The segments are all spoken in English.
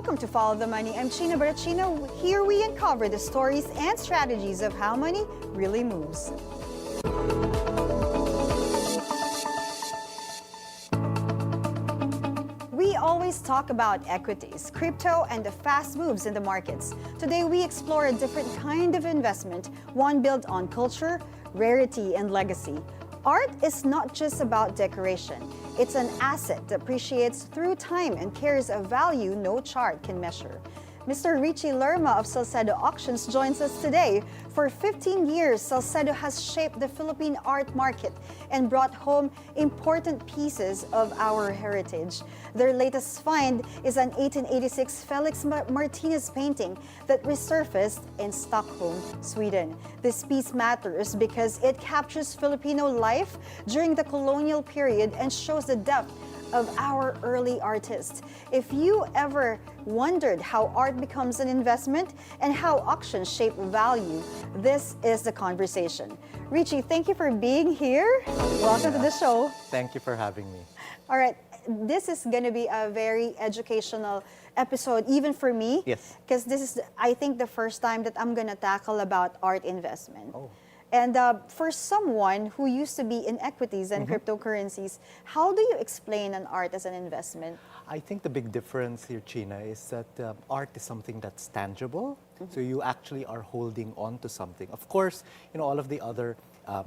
Welcome to Follow the Money. I'm China Barachina. Here we uncover the stories and strategies of how money really moves. We always talk about equities, crypto, and the fast moves in the markets. Today, we explore a different kind of investment, one built on culture, rarity, and legacy. Art is not just about decoration. It's an asset that appreciates through time and carries a value no chart can measure. Mr. Richie Lerma of Salcedo Auctions joins us today. For 15 years, Salcedo has shaped the Philippine art market and brought home important pieces of our heritage. Their latest find is an 1886 Félix Martinez painting that resurfaced in Stockholm, Sweden. This piece matters because it captures Filipino life during the colonial period and shows the depth of our early artists. If you ever wondered how art becomes an investment and how auctions shape value, this is the conversation. Richie, thank you for being here. Welcome to the show. Thank you for having me. All right, this is going to be a very educational episode, even for me. Yes. Because this is, I think, the first time that I'm going to tackle about art investment. Oh. And for someone who used to be in equities and cryptocurrencies, how do you explain an art as an investment? I think the big difference here, China, is that art is something that's tangible. So you actually are holding on to something. Of course, you know, all of the other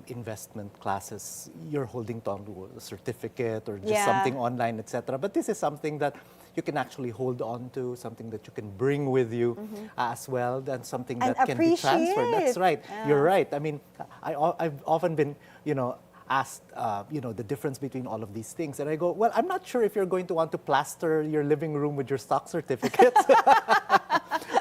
investment classes, you're holding on to a certificate or just something online, etc. But this is something that you can actually hold on to, something that you can bring with you as well, and something that can be transferred. That's right. Yeah. You're right. I mean, I've often been, asked, the difference between all of these things. And I go, well, I'm not sure if you're going to want to plaster your living room with your stock certificates.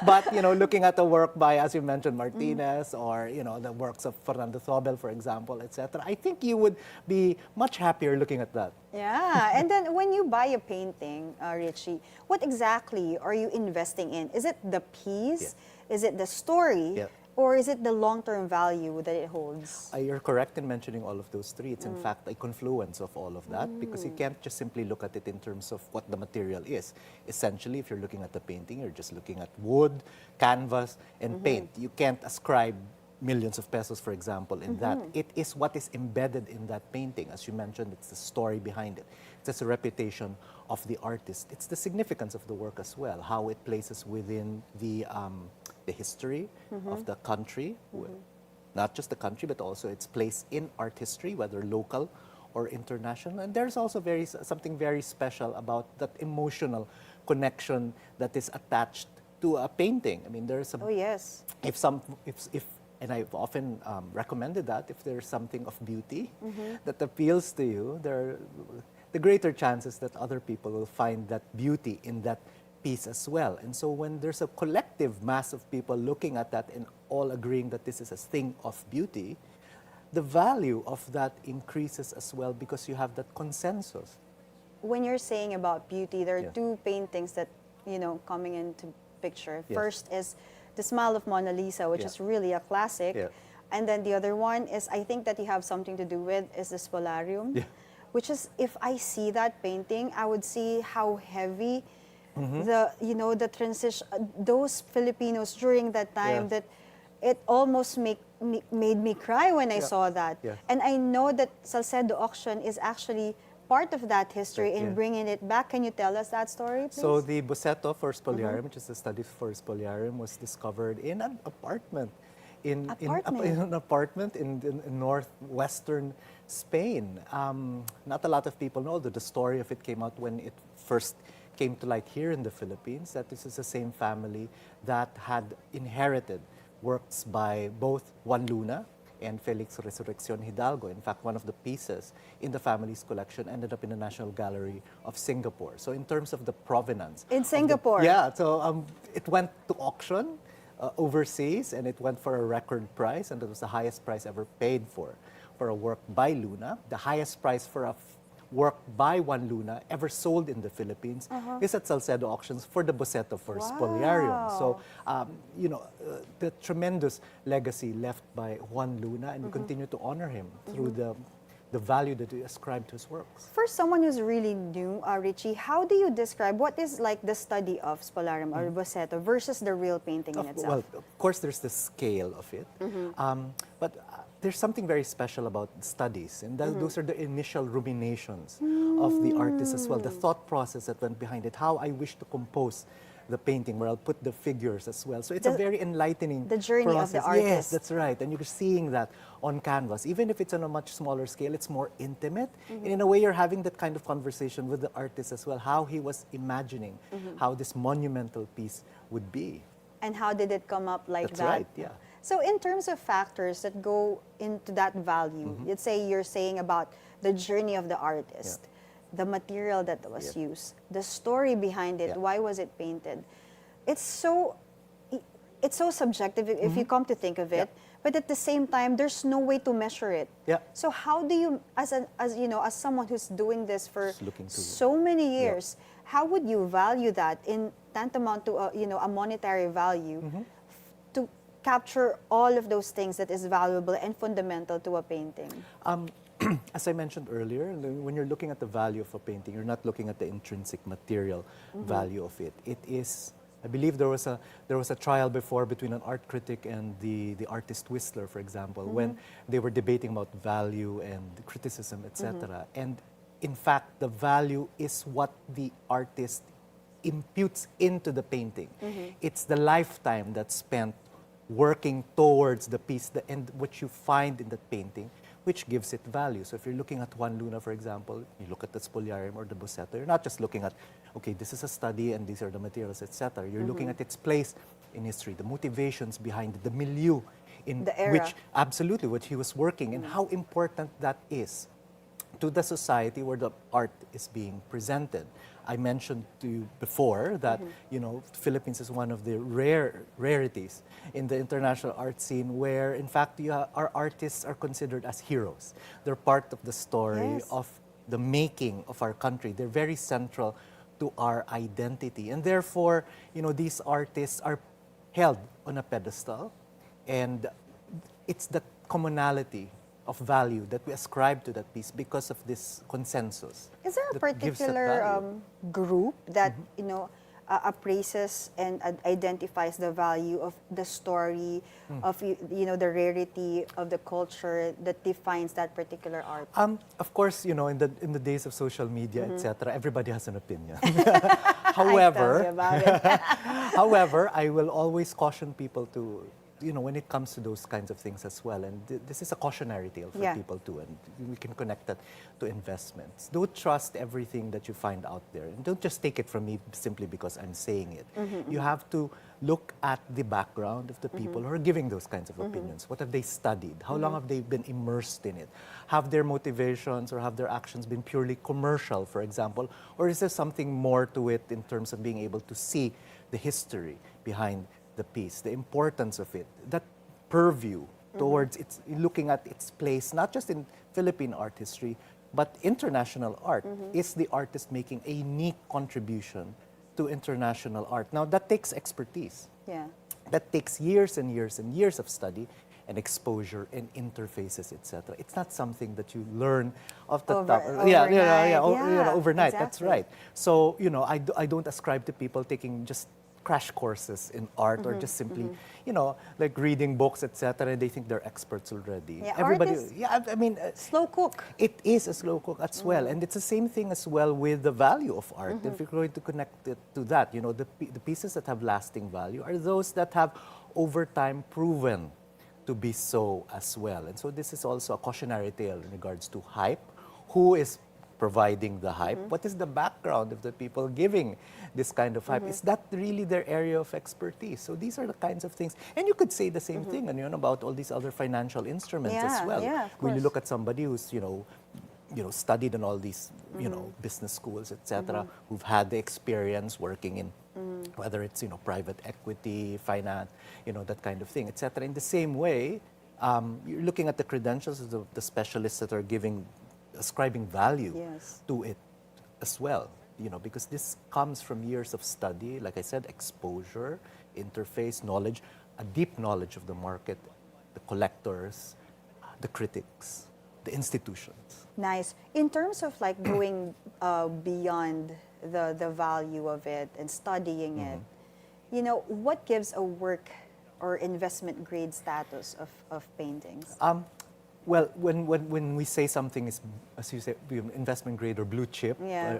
But, looking at the work by, as you mentioned, Martinez, or, the works of Fernando Sobel, for example, etc., I think you would be much happier looking at that. Yeah, and then when you buy a painting, Richie, what exactly are you investing in? Is it the piece? Yeah. Is it the story? Yeah. Or is it the long-term value that it holds? You're correct in mentioning all of those three. It's in fact a confluence of all of that, because you can't just simply look at it in terms of what the material is. Essentially, if you're looking at the painting, you're just looking at wood, canvas, and paint. You can't ascribe millions of pesos, for example, in that. It is what is embedded in that painting. As you mentioned, it's the story behind it. It's the reputation of the artist. It's the significance of the work as well, how it places within the history of the country, not just the country, but also its place in art history, whether local or international. And there's also something very special about that emotional connection that is attached to a painting. I mean, there's a... Oh, yes. And I've often recommended that if there's something of beauty that appeals to you, the greater chances that other people will find that beauty in that piece as well. And so when there's a collective mass of people looking at that and all agreeing that this is a thing of beauty, the value of that increases as well, because you have that consensus. When you're saying about beauty, there are two paintings that, coming into picture. Yes. First is The Smile of Mona Lisa, which is really a classic. Yeah. And then the other one is, I think that you have something to do with, is the Spolarium, which is, if I see that painting, I would see how heavy the transition, those Filipinos during that time, that it almost made me cry when I saw that. Yeah. And I know that Salcedo auction is actually part of that history in bringing it back. Can you tell us that story, please? So the boceto for Spoliarium, which is the study for Spoliarium, was discovered in an apartment. In an apartment in northwestern Spain. Not a lot of people know that the story of it came out when it first came to light here in the Philippines, that this is the same family that had inherited works by both Juan Luna and Felix Resurrección Hidalgo. In fact, one of the pieces in the family's collection ended up in the National Gallery of Singapore. So in terms of the provenance. In Singapore? So it went to auction overseas, and it went for a record price, and it was the highest price ever paid for a work by Luna. The highest price for a work by Juan Luna ever sold in the Philippines is at Salcedo Auctions for the boceto for Spoliarium. So, the tremendous legacy left by Juan Luna, and we continue to honor him through the the value that we ascribe to his works. For someone who's really new, Richie, how do you describe what is like the study of Spolarium or Boceto versus the real painting in itself? Well, of course, there's the scale of it, but there's something very special about studies, and those are the initial ruminations of the artist as well, the thought process that went behind it, how I wish to compose the painting, where I'll put the figures as well. So it's a very enlightening the journey process. of the artist. Yes, that's right. And you're seeing that on canvas. Even if it's on a much smaller scale, it's more intimate. And in a way, you're having that kind of conversation with the artist as well, how he was imagining how this monumental piece would be. And how did it come up like That's that? right, yeah. So in terms of factors that go into that value, let's say you're saying about the journey of the artist, the material that was used, the story behind it, why was it painted? It's so subjective if you come to think of it, but at the same time, there's no way to measure it. Yeah. So how do you, as someone who's doing this for looking to so many years, how would you value that in tantamount to a monetary value to capture all of those things that is valuable and fundamental to a painting? As I mentioned earlier, when you're looking at the value of a painting, you're not looking at the intrinsic material value of it. It is, I believe there was a trial before between an art critic and the artist Whistler, for example, when they were debating about value and criticism, etc. And in fact, the value is what the artist imputes into the painting. It's the lifetime that's spent working towards the piece and what you find in that painting, which gives it value. So if you're looking at Juan Luna, for example, you look at the Spoliarium or the Boceto, you're not just looking at, okay, this is a study and these are the materials, etc. You're looking at its place in history, the motivations behind it, the milieu in the era. which, absolutely, what he was working, and how important that is to the society where the art is being presented. I mentioned to you before that Philippines is one of the rarities in the international art scene where, in fact, our artists are considered as heroes. They're part of the story of the making of our country. They're very central to our identity, and therefore, these artists are held on a pedestal, and it's the commonality of value that we ascribe to that piece because of this consensus. Is there a that gives that particular value. group that appraises and identifies the value of the story of the rarity of the culture that defines that particular art? Of course, in the days of social media, etc., everybody has an opinion. However, Tell me about it. however, I will always caution people to, when it comes to those kinds of things as well, and this is a cautionary tale for people too, and we can connect that to investments. Don't trust everything that you find out there, and don't just take it from me simply because I'm saying it. You have to look at the background of the people who are giving those kinds of opinions. What have they studied? How long have they been immersed in it? Have their motivations or have their actions been purely commercial, for example, or is there something more to it in terms of being able to see the history behind the piece, the importance of it, that purview towards its looking at its place, not just in Philippine art history, but international art. Is the artist making a unique contribution to international art? Now, that takes expertise. Yeah. That takes years and years and years of study and exposure and interfaces, etc. It's not something that you learn off the top. Overnight. Exactly. That's right. So, I don't ascribe to people taking just crash courses in art or just simply, like reading books, etc. They think they're experts already. Yeah, Everybody, art is I mean, slow cook. it is a slow cook as well, and it's the same thing as well with the value of art. If you're going to connect it to that, the pieces that have lasting value are those that have over time proven to be so as well. And so this is also a cautionary tale in regards to hype. Who is providing the hype? What is the background of the people giving this kind of hype? Is that really their area of expertise? So these are the kinds of things. And you could say the same thing about all these other financial instruments as well. Yeah, of When you course. look at somebody who's, studied in all these, business schools, etc., who've had the experience working in whether it's, private equity, finance, that kind of thing, etc. In the same way, you're looking at the credentials of the specialists that are ascribing value to it as well, because this comes from years of study, like I said, exposure, interface, knowledge, a deep knowledge of the market, the collectors, the critics, the institutions. Nice. In terms of like going beyond the value of it and studying it, you know, what gives a work or investment grade status of paintings? Well, when we say something is, as you say, investment grade or blue chip, Yeah.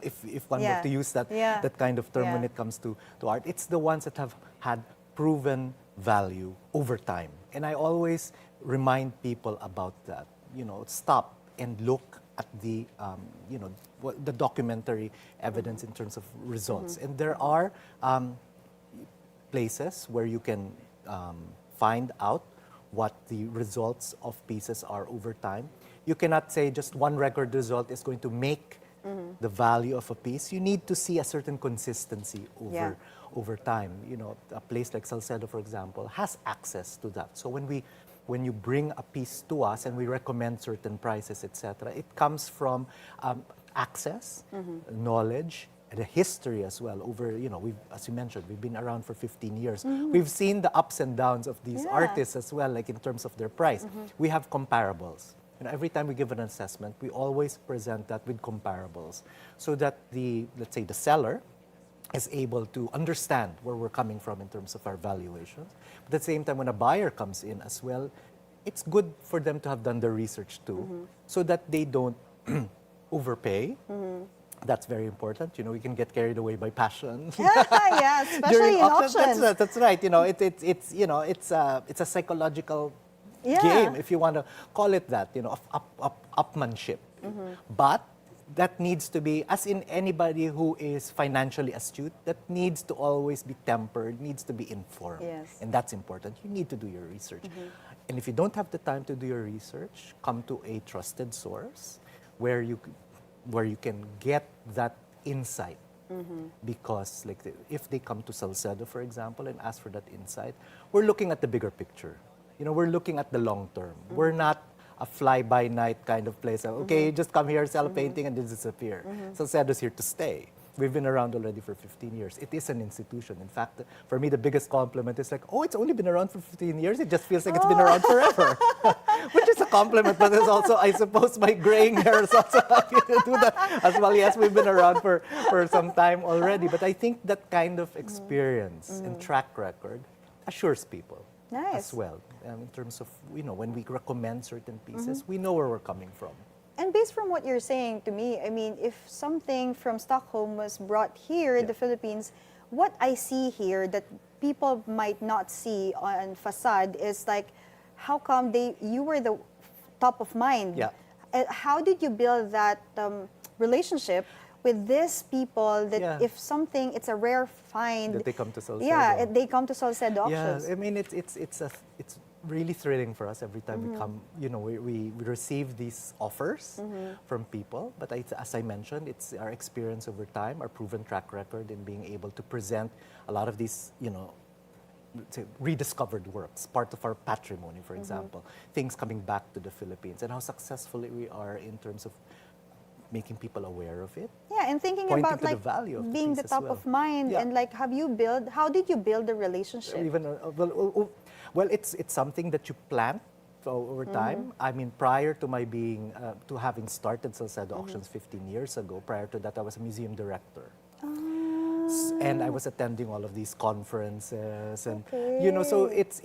if one were to use that that kind of term when it comes to art, it's the ones that have had proven value over time. And I always remind people about that. You know, stop and look at the the documentary evidence in terms of results. And there are places where you can find out what the results of pieces are over time. You cannot say just one record result is going to make the value of a piece. You need to see a certain consistency over time. You know, a place like Salcedo, for example, has access to that. So when you bring a piece to us and we recommend certain prices, etc., it comes from access, knowledge, and a history as well. Over, you know, as you mentioned, we've been around for 15 years. We've seen the ups and downs of these artists as well, like in terms of their price. We have comparables. You know, every time we give an assessment, we always present that with comparables, so that let's say the seller is able to understand where we're coming from in terms of our valuations. But at the same time, when a buyer comes in as well, it's good for them to have done their research too, so that they don't overpay. That's very important. You know, we can get carried away by passion. Yeah, especially in auctions. That's right. You know, it's a psychological game, if you want to call it that. You know, of upmanship. But that needs to be, as in anybody who is financially astute, that needs to always be tempered, needs to be informed. Yes. And that's important. You need to do your research. And if you don't have the time to do your research, come to a trusted source where you can get that insight. Because like if they come to Salcedo, for example, and ask for that insight, we're looking at the bigger picture. You know, we're looking at the long term. We're not a fly-by-night kind of place. Okay, just come here, sell a painting, and then disappear. Salcedo's here to stay. We've been around already for 15 years. It is an institution. In fact, for me, the biggest compliment is like, oh, it's only been around for 15 years. It just feels like it's been around forever. Which is a compliment, but it's also, I suppose, my graying hair is also happy to do that as well. Yes, we've been around for some time already. But I think that kind of experience and track record assures people. Nice. As well, in terms of, you know, when we recommend certain pieces, we know where we're coming from. And based from what you're saying to me, I mean, if something from Stockholm was brought here in the Philippines, what I see here that people might not see on facade is like, how come you were the top of mind? Yeah. How did you build that relationship with these people that if something, it's a rare find. That they come to Salcedo. Yeah, they come to Salcedo auctions. Yeah, I mean, it's really thrilling for us every time we come. You know, we receive these offers from people. But as I mentioned, it's our experience over time, our proven track record in being able to present a lot of these, you know, say, rediscovered works, part of our patrimony, for example, things coming back to the Philippines, and how successful we are in terms of making people aware of it. Yeah, and thinking Pointing about to like the value of the being piece the as top well. of mind and like how did you build the relationship? Even well, it's something that you plant over time. I mean, prior to my being to having started Salcedo Auctions 15 years ago, prior to that I was a museum director. And I was attending all of these conferences, and you know, so it's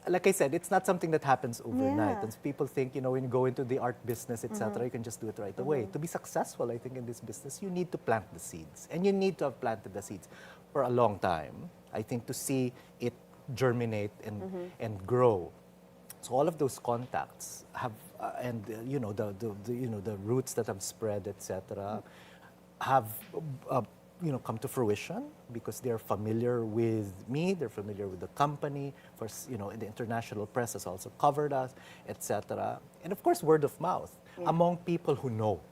like I said, it's not something that happens overnight. Yeah. And people think, you know, when you go into the art business, etc., you can just do it right away. To be successful, I think in this business, you need to plant the seeds, and you need to have planted the seeds for a long time. I think to see it germinate and grow. So all of those contacts have, and you know, the roots that have spread, etc., have. You know, come to fruition because they're familiar with me, they're familiar with the company. First, you know, the international press has also covered us, etc. And of course, word of mouth among people who know.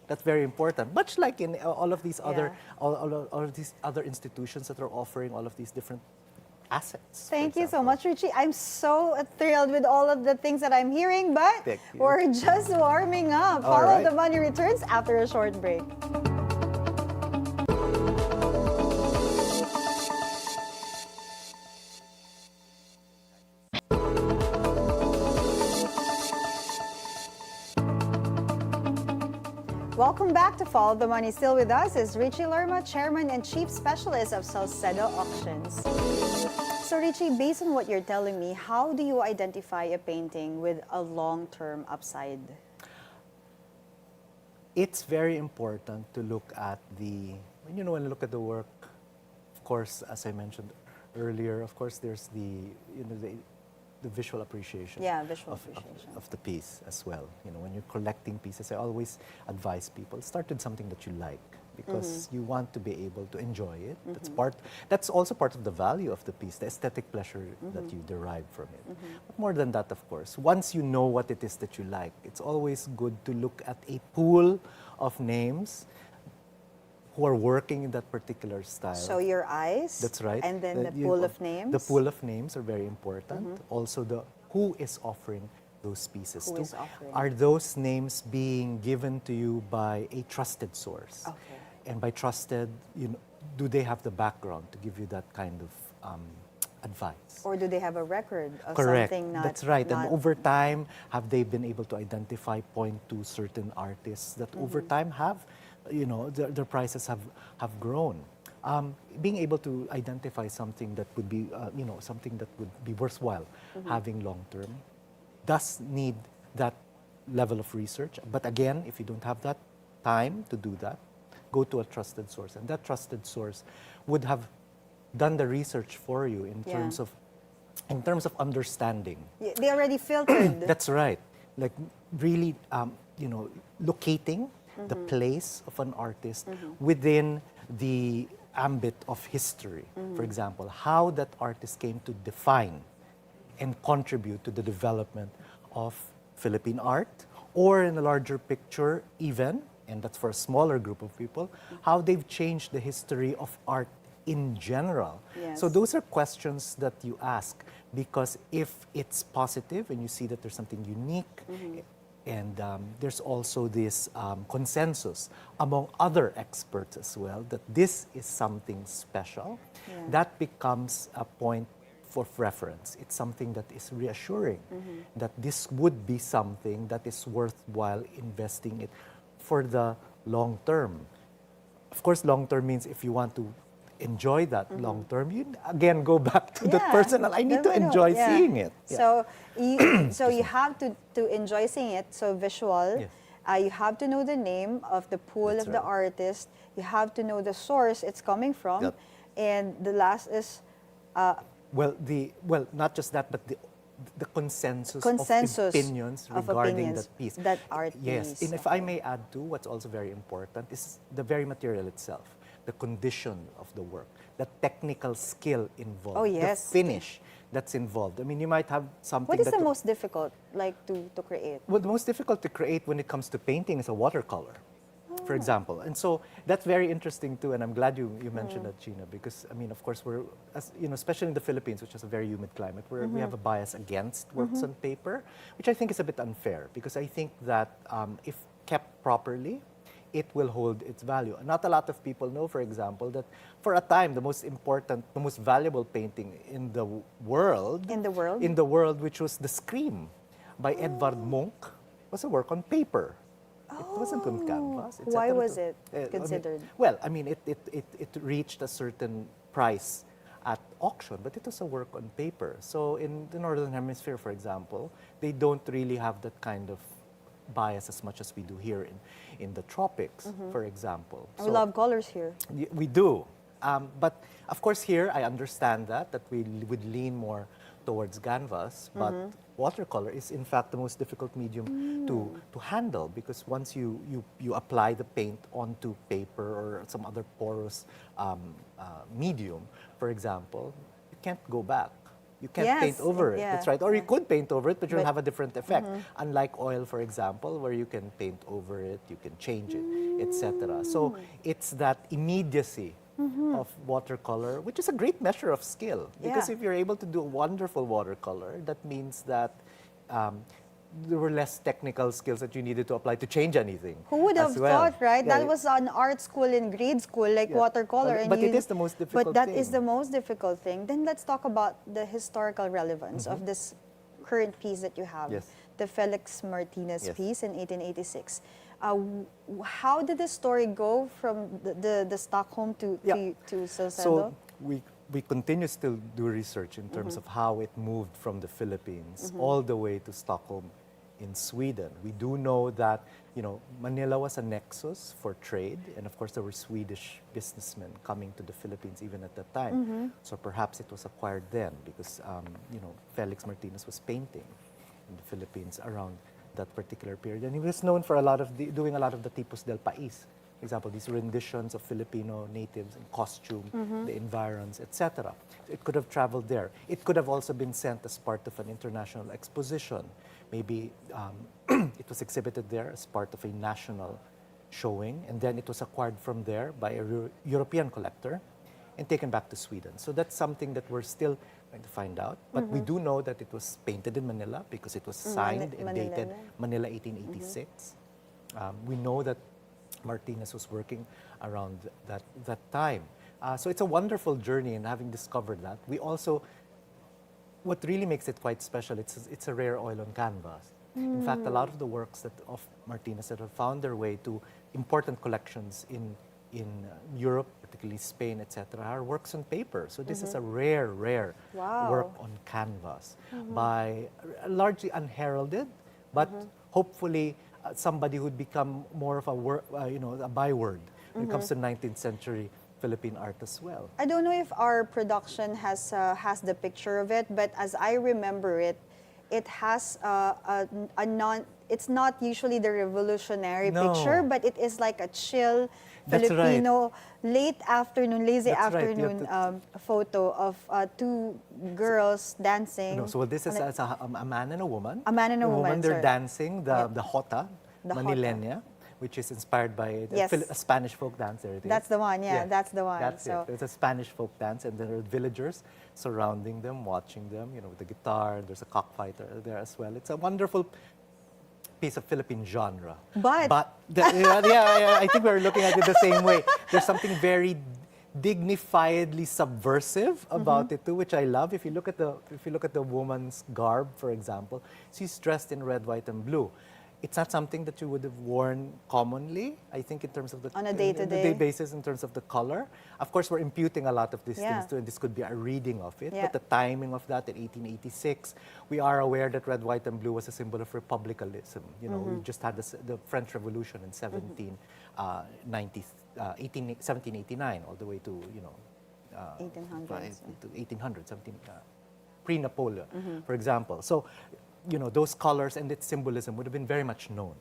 That's very important. Much like in all of these other, all of these other institutions that are offering all of these different assets. Thank you so much, Richie. I'm so thrilled with all of the things that I'm hearing, but we're just warming up. Follow the Money Returns after a short break. Welcome back to Follow the Money. Still with us is Richie Lerma, Chairman and Chief Specialist of Salcedo Auctions. So Richie, based on what you're telling me, how do you identify a painting with a long-term upside? It's very important to look at when you look at the work, of course, as I mentioned earlier, of course, there's the visual appreciation, of the piece as well. When you're collecting pieces, I always advise people, start with something that you like, because you want to be able to enjoy it. That's also part of the value of the piece, the aesthetic pleasure that you derive from it. But more than that, of course, once you know what it is that you like, it's always good to look at a pool of names who are working in that particular style. So your eyes. That's right. And then the pool of names. The pool of names are very important. Also, who is offering those pieces. Who is offering? Are those names being given to you by a trusted source? Okay. And by trusted, do they have the background to give you that kind of advice? Or do they have a record of Correct. something not... That's right. not- And over time, have they been able to identify, point to certain artists that over time have, their prices have grown. Being able to identify something that would be, something that would be worthwhile having long term does need that level of research. But again, if you don't have that time to do that, go to a trusted source. And that trusted source would have done the research for you in terms of understanding. They already filtered. That's right. Like really, locating the place of an artist within the ambit of history. For example, how that artist came to define and contribute to the development of Philippine art, or in a larger picture even, and that's for a smaller group of people, how they've changed the history of art in general. Yes. So those are questions that you ask, because if it's positive and you see that there's something unique, and there's also this consensus among other experts as well that this is something special, that becomes a point for reference. It's something that is reassuring that this would be something that is worthwhile investing it for the long term. Of course, long term means if you want to enjoy that long term, you again go back to the personal. I need to enjoy seeing it. So you have to enjoy seeing it. So visual. Yes. You have to know the name of the pool That's of the right. artist. You have to know the source it's coming from. Yep. And the last is not just that, but the consensus of opinions of regarding opinions, that piece. that art Yes, piece. and if I may add too, what's also very important is the very material itself, the condition of the work, the technical skill involved, Oh, yes. the finish that's involved. I mean, you might have something What is that the most difficult, to create? Well, the most difficult to create when it comes to painting is a watercolor, for example. And so that's very interesting too, and I'm glad you mentioned that, Gina, because, I mean, of course, especially in the Philippines, which is a very humid climate, where we have a bias against works on paper, which I think is a bit unfair, because I think that if kept properly, it will hold its value. Not a lot of people know, for example, that for a time, the most valuable painting in the world, which was The Scream by Edvard Munch, was a work on paper. It wasn't on canvas. Why was it considered? It reached a certain price at auction, but it was a work on paper. So in the Northern Hemisphere, for example, they don't really have that kind of bias as much as we do here in the tropics, for example. We love colors here. We do. But of course here, I understand that we would lean more towards canvas, but watercolor is in fact the most difficult medium to handle, because once you apply the paint onto paper or some other porous medium, for example, you can't go back. You can't paint over it. That's right. Or you could paint over it, but you'll have a different effect. Unlike oil, for example, where you can paint over it, you can change it, etc. So it's that immediacy of watercolor, which is a great measure of skill. Because if you're able to do a wonderful watercolor, that means that there were less technical skills that you needed to apply to change anything. Who would have thought, right? Yeah. That was an art school in grade school, like watercolor. But it is the most difficult But that thing. is the most difficult thing. Then let's talk about the historical relevance of this current piece that you have, Yes. the Félix Martinez Yes. piece in 1886. How did the story go from the Stockholm to Salcedo? So we continue still do research in terms of how it moved from the Philippines all the way to Stockholm in Sweden. We do know that, you know, Manila was a nexus for trade, and of course there were Swedish businessmen coming to the Philippines even at that time. So perhaps it was acquired then because, you know, Félix Martinez was painting in the Philippines around that particular period, and he was known for doing a lot of the tipos del país. For example, these renditions of Filipino natives in costume, the environs, etc. It could have traveled there. It could have also been sent as part of an international exposition. Maybe it was exhibited there as part of a national showing, and then it was acquired from there by a European collector and taken back to Sweden. So that's something that we're still going to find out. But we do know that it was painted in Manila because it was signed and dated Manila 1886. We know that Martinez was working around that time. So it's a wonderful journey, and having discovered that, we also, what really makes it quite special, it's a rare oil on canvas. In fact, a lot of the works of Martinez that have found their way to important collections in Europe, particularly Spain, etc., are works on paper. So this is a rare work on canvas by largely unheralded, but hopefully somebody who'd become more of a byword when it comes to 19th century Philippine art as well. I don't know if our production has the picture of it, but as I remember it, it has it's not usually the revolutionary picture, but it is like a chill Filipino late afternoon, lazy afternoon photo of two girls dancing. No, so this is a man and a woman. A man and a woman. They're dancing the jota, Manilena, which is inspired by a Spanish folk dance. There it is. That's the one, that's the one. That's it. It's a Spanish folk dance, and there are villagers surrounding them, watching them, you know, with the guitar. There's a cockfighter there as well. It's a wonderful piece of Philippine genre. But I think we're looking at it the same way. There's something very dignifiedly subversive about it too, which I love. If you look at the woman's garb, for example, she's dressed in red, white, and blue. It's not something that you would have worn commonly, I think, in terms of on a day-to-day basis, in terms of the color. Of course, we're imputing a lot of these things to it. This could be a reading of it, but the timing of that in 1886, we are aware that red, white, and blue was a symbol of republicanism. You know, we just had the French Revolution in 1789, all the way to 1800s, to 1800, pre-Napoleon, for example. So, you know, those colors and its symbolism would have been very much known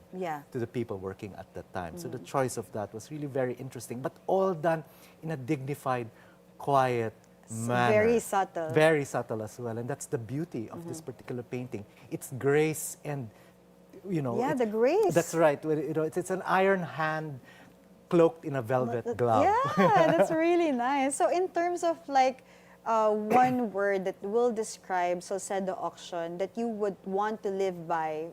to the people working at that time. So the choice of that was really very interesting, but all done in a dignified, quiet manner. Very subtle. Very subtle as well, and that's the beauty of this particular painting. It's grace and, you know... Yeah, the grace. That's right. You know, it's an iron hand cloaked in a velvet glove. Yeah, that's really nice. So in terms of like, one word that will describe Salcedo auction that you would want to live by,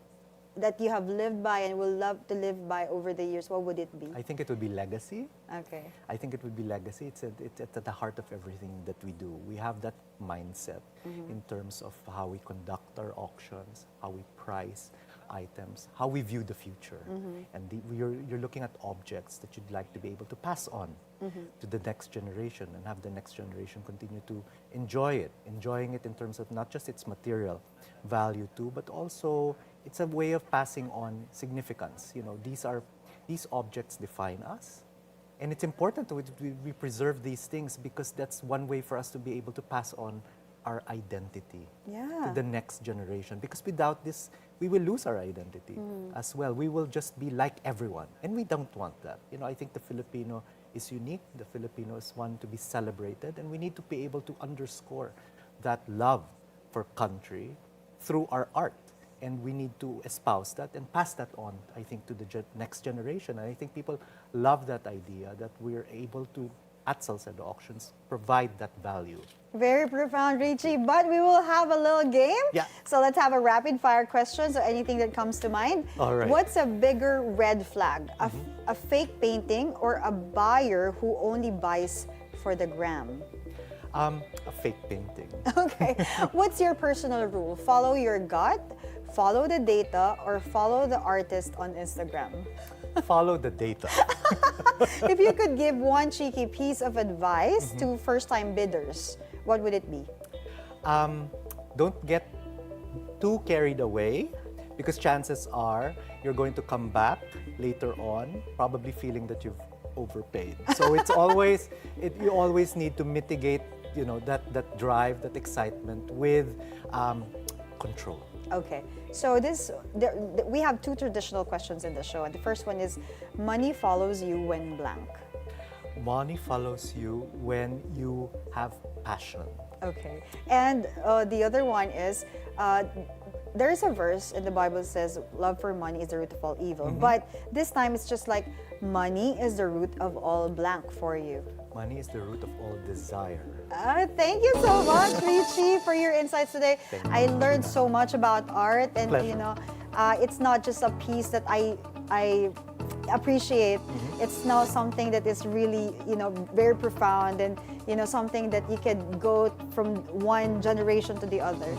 that you have lived by and will love to live by over the years, what would it be? I think it would be legacy. Okay. I think it would be legacy. It's at the heart of everything that we do. We have that mindset in terms of how we conduct our auctions, how we price items, how we view the future. And you're looking at objects that you'd like to be able to pass on to the next generation and have the next generation continue to enjoying it in terms of not just its material value too, but also it's a way of passing on significance. You know, these objects define us. And it's important that we preserve these things because that's one way for us to be able to pass on our identity to the next generation. Because without this, we will lose our identity as well. We will just be like everyone. And we don't want that. You know, I think the Filipino is unique. The Filipino is one to be celebrated. And we need to be able to underscore that love for country through our art. And we need to espouse that and pass that on, I think, to the next generation. And I think people love that idea that we're able to, at Salcedo Auctions, provide that value. Very profound, Richie. But we will have a little game. Yeah. So let's have a rapid fire question. So anything that comes to mind. All right. What's a bigger red flag? A fake painting or a buyer who only buys for the gram? A fake painting. Okay. What's your personal rule? Follow your gut, follow the data, or follow the artist on Instagram? Follow the data. If you could give one cheeky piece of advice to first-time bidders, what would it be? Don't get too carried away, because chances are you're going to come back later on probably feeling that you've overpaid. So it's always, you always need to mitigate, you know, that drive, that excitement with control. Okay, so we have two traditional questions in the show, and the first one is, money follows you when blank. Money follows you when you have passion. Okay, and the other one is, there's a verse in the Bible that says, love for money is the root of all evil. But this time it's just like, money is the root of all blank for you. Money is the root of all desire. Thank you so much, Richie, for your insights today. Thank you. I learned so much about art, and Pleasure. you know, it's not just a piece that I appreciate. It's now something that is really, you know, very profound, and you know, something that you could go from one generation to the other.